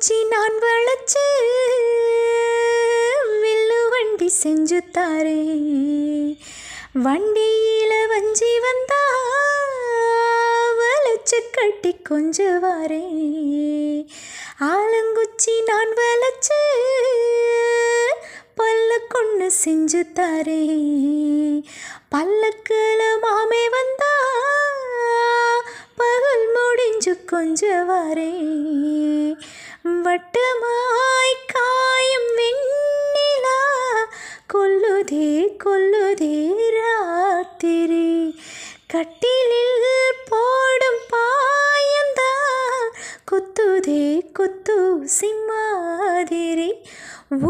ஆலங்குச்சி நான் வளைச்சு வில்லு வண்டி செஞ்சு தாரே, வண்டியில வஞ்சி வந்தா வளைச்சு கட்டி கொஞ்சுவாரே. ஆலங்குச்சி நான் வளைச்சு பல்லக்கொன்னு செஞ்சு தாரே, பல்லக்குல மாமே வந்தா பகல் முடிஞ்சு கொஞ்சுவாரே. வட்டமாய் காயும் வெண்ணிலா கொல்லுதே கொல்லுதே ராத்திரி, கட்டிலில் போடும் பாயந்தா குத்துதே குத்து சிம்மாதிரி.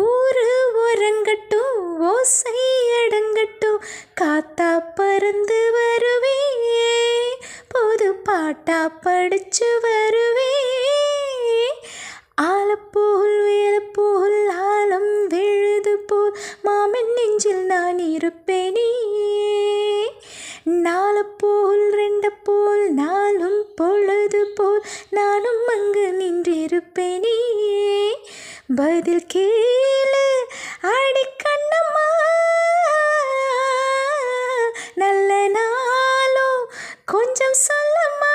ஊரு உறங்கட்டும் ஓசை அடங்கட்டும், காத்தா பறந்து வருவே, புது பாட்டா படிச்சு வருவே. ஆலப்போல் வேலப்போல் ஆலம் விழுது போல் மாமன் நெஞ்சில் நான் இருப்பேனே. நாலப்போல் ரெண்டப்போல் நாளும் பொழுது போல் நானும் அங்கு நின்றிருப்பேனே. பதில் கேளு அடி கண்ணம்மா, நல்ல நாளும் கொஞ்சம் சொல்லம்மா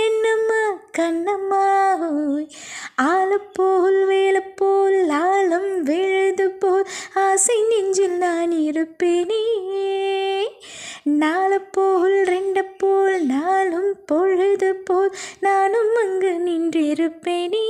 என்னம்மா கண்ணம்மா. ஆலப்போல் வேலப்போல் ஆலம் விழுது போல் ஆசை நெஞ்சில் நான் இருப்பேனே. நாலப்போல் ரெண்டப்போல் நாளும் பொழுது போல் நானும் அங்கு நின்றிருப்பேனே.